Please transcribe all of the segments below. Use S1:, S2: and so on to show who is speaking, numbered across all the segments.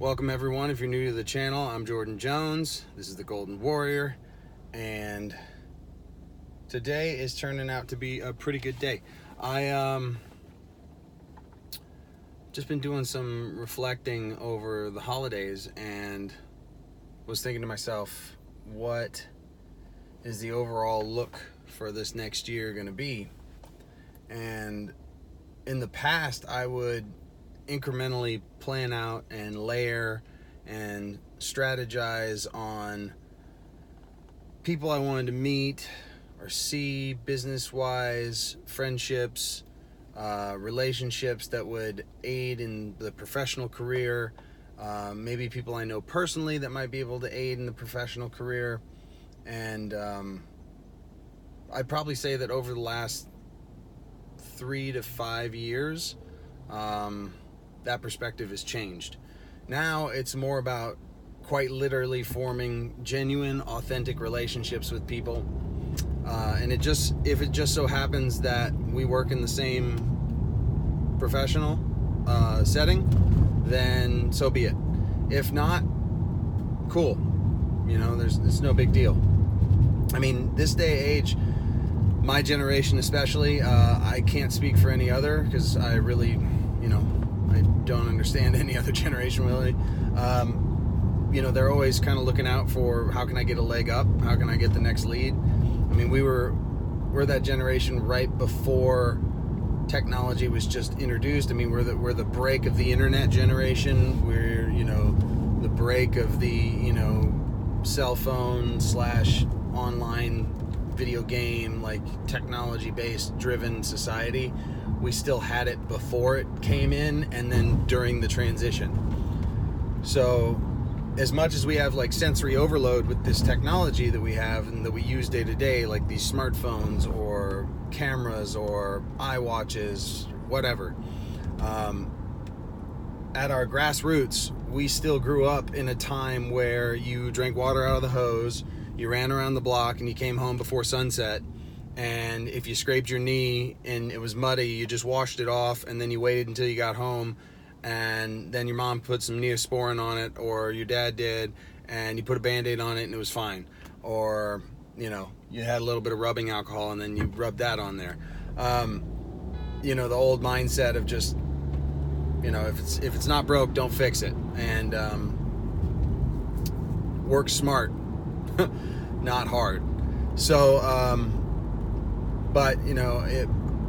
S1: Welcome everyone. If you're new to the channel, I'm Jordan Jones. This is the Golden Warrior, and today is turning out to be a pretty good day. I just been doing some reflecting over the holidays and was thinking to myself, what is the overall look for this next year going to be? And in the past, I would incrementally plan out and layer and strategize on people I wanted to meet or see business-wise, friendships, relationships that would aid in the professional career, maybe people I know personally that might be able to aid in the professional career. And I'd probably say that over the last 3 to 5 years, that perspective has changed. Now it's more about quite literally forming genuine, authentic relationships with people. And if it just so happens that we work in the same professional setting, then so be it. If not, cool. You know, it's no big deal. I mean, this day and age, my generation especially, I can't speak for any other because I really, I don't understand any other generation really. They're always kind of looking out for how can I get a leg up? How can I get the next lead? I mean, we're that generation right before technology was just introduced. I mean, we're the break of the internet generation. We're, the break of the, cell phone / online video game, like technology-based driven society. We still had it before it came in and then during the transition. So as much as we have like sensory overload with this technology that we have and that we use day to day, like these smartphones or cameras or iWatches, whatever, at our grassroots, we still grew up in a time where you drank water out of the hose, you ran around the block, and you came home before sunset. And if you scraped your knee and it was muddy, you just washed it off, and then you waited until you got home, and then your mom put some Neosporin on it, or your dad did, and you put a Band-Aid on it and it was fine. Or, you had a little bit of rubbing alcohol and then you rubbed that on there. The old mindset of just, if it's not broke, don't fix it. And work smart, not hard. So, but,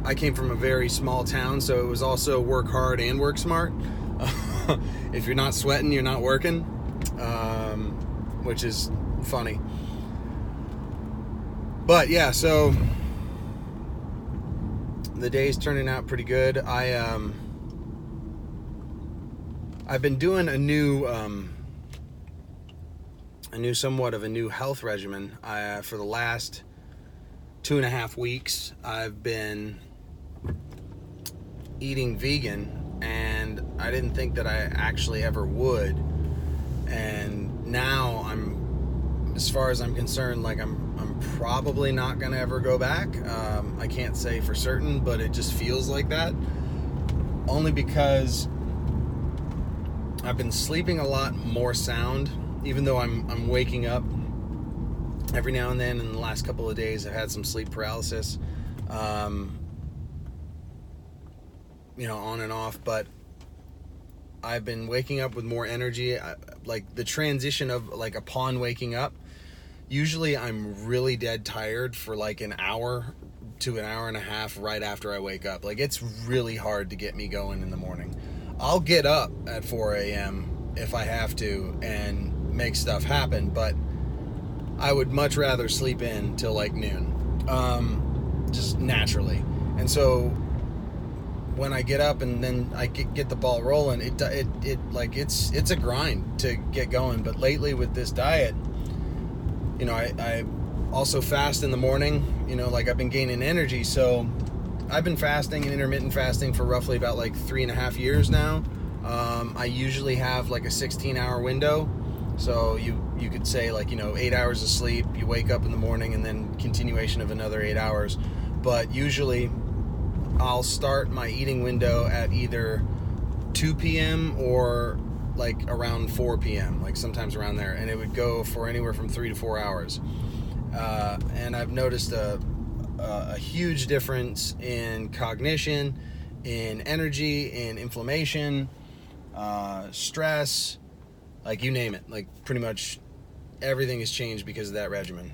S1: I came from a very small town, so it was also work hard and work smart. If you're not sweating, you're not working, which is funny. But yeah, so the day's turning out pretty good. I've been doing a new somewhat of a new health regimen. For the last 2.5 weeks, I've been eating vegan, and I didn't think that I actually ever would. And now as far as I'm concerned, like I'm probably not gonna ever go back. I can't say for certain, but it just feels like that. Only because I've been sleeping a lot more sound, even though I'm waking up every now and then. In the last couple of days, I've had some sleep paralysis, on and off, but I've been waking up with more energy. Like the transition of like upon waking up, usually I'm really dead tired for like an hour to an hour and a half right after I wake up. Like it's really hard to get me going in the morning. I'll get up at 4 a.m. if I have to and make stuff happen, but I would much rather sleep in till like noon, just naturally. And so when I get up and then I get the ball rolling, it's a grind to get going. But lately with this diet, I also fast in the morning. I've been gaining energy, so I've been fasting and intermittent fasting for roughly about like 3.5 years now. I usually have like a 16-hour window. So you could say 8 hours of sleep, you wake up in the morning, and then continuation of another 8 hours. But usually I'll start my eating window at either 2 p.m. or like around 4 p.m., like sometimes around there, and it would go for anywhere from 3 to 4 hours. And I've noticed a huge difference in cognition, in energy, in inflammation, stress, like you name it. Like pretty much everything has changed because of that regimen.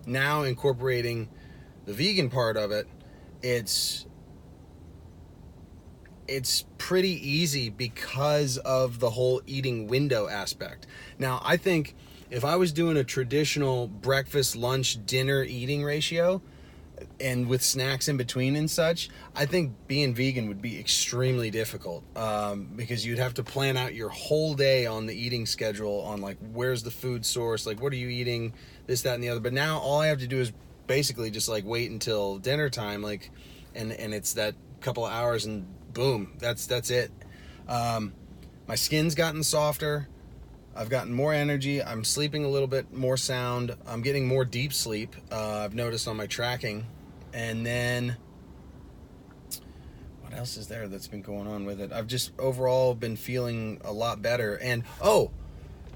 S1: Now incorporating the vegan part of it, it's pretty easy because of the whole eating window aspect. Now, I think if I was doing a traditional breakfast, lunch, dinner eating ratio, and with snacks in between and such, I think being vegan would be extremely difficult, because you'd have to plan out your whole day on the eating schedule, on like where's the food source, like what are you eating, this, that, and the other. But now all I have to do is basically just like wait until dinner time, like, and it's that couple of hours and boom, that's it. My skin's gotten softer. I've gotten more energy. I'm sleeping a little bit more sound. I'm getting more deep sleep. I've noticed on my tracking. And then what else is there that's been going on with it? I've just overall been feeling a lot better. And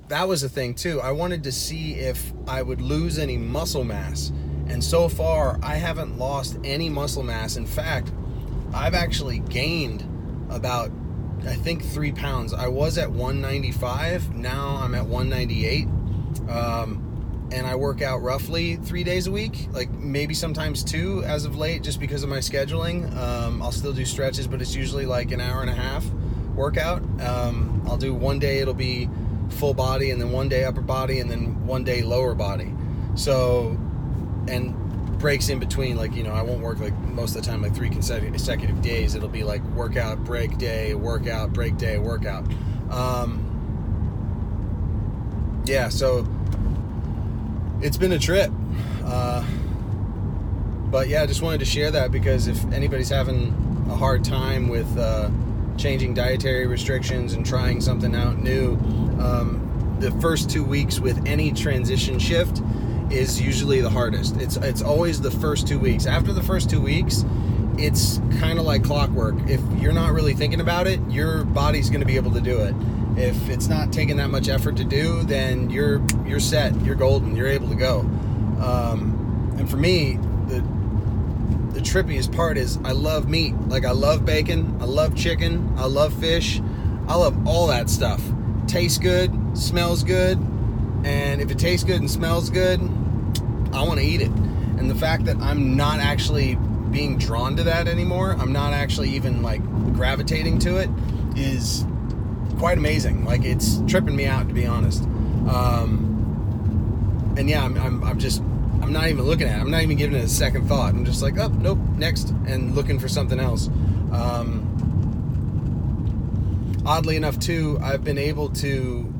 S1: that was a thing too. I wanted to see if I would lose any muscle mass. And so far, I haven't lost any muscle mass. In fact, I've actually gained about, I think, 3 pounds. I was at 195. Now I'm at 198. And I work out roughly 3 days a week, like maybe sometimes 2 as of late, just because of my scheduling. I'll still do stretches, but it's usually like an hour and a half workout. I'll do one day, it'll be full body, and then one day upper body, and then one day lower body. So, and breaks in between, like, you know, I won't work like most of the time like 3 consecutive days. It'll be like workout, break day, workout, break day, workout. Yeah, so it's been a trip. But yeah, I just wanted to share that, because if anybody's having a hard time with changing dietary restrictions and trying something out new, the first 2 weeks with any transition shift is usually the hardest. It's always the first 2 weeks. After the first 2 weeks, it's kind of like clockwork. If you're not really thinking about it, your body's going to be able to do it. If it's not taking that much effort to do, then you're set, you're golden, you're able to go. And for me, the trippiest part is I love meat. Like, I love bacon, I love chicken, I love fish, I love all that stuff. Tastes good, smells good, and if it tastes good and smells good, I want to eat it. And the fact that I'm not actually being drawn to that anymore, I'm not actually even like gravitating to it, is quite amazing. Like, it's tripping me out, to be honest. And yeah, I'm not even looking at it. I'm not even giving it a second thought. I'm just like, oh, nope, next, and looking for something else. Oddly enough, too, I've been able to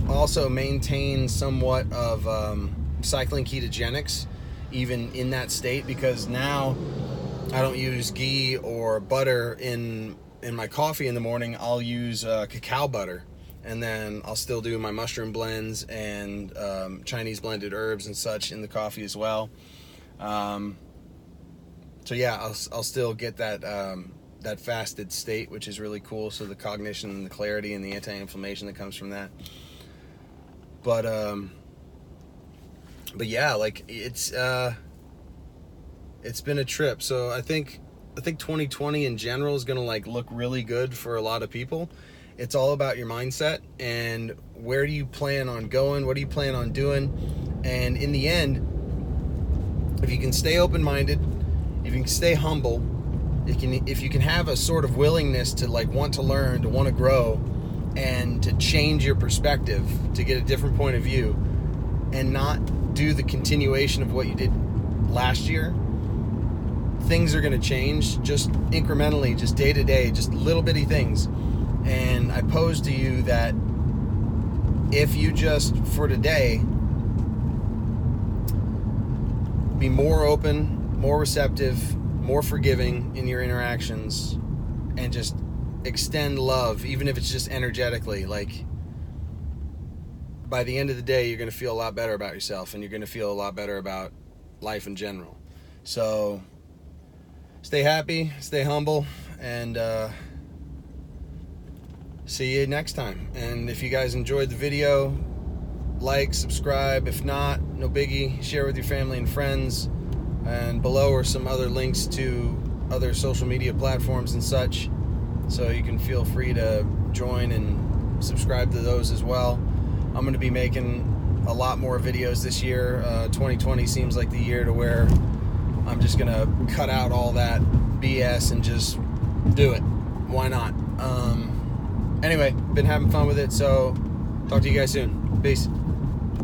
S1: also maintain somewhat of cycling ketogenics, even in that state, because now I don't use ghee or butter in my coffee in the morning. I'll use cacao butter, and then I'll still do my mushroom blends and Chinese blended herbs and such in the coffee as well. So yeah, I'll still get that fasted state, which is really cool. So the cognition and the clarity and the anti-inflammation that comes from that. But yeah, like it's been a trip. So I think 2020 in general is going to like look really good for a lot of people. It's all about your mindset and where do you plan on going? What do you plan on doing? And in the end, if you can stay open-minded, if you can stay humble, if you can have a sort of willingness to like want to learn, to want to grow, and to change your perspective, to get a different point of view, and not do the continuation of what you did last year, things are going to change just incrementally, just day to day, just little bitty things. And I pose to you that if you just, for today, be more open, more receptive, more forgiving in your interactions, and just extend love, even if it's just energetically, like, by the end of the day, you're going to feel a lot better about yourself, and you're going to feel a lot better about life in general. So stay happy, stay humble, and see you next time. And if you guys enjoyed the video, like, subscribe. If not, no biggie. Share with your family and friends. And below are some other links to other social media platforms and such, so you can feel free to join and subscribe to those as well. I'm going to be making a lot more videos this year. 2020 seems like the year to where I'm just going to cut out all that BS and just do it. Why not? Anyway, been having fun with it, so talk to you guys soon. Peace.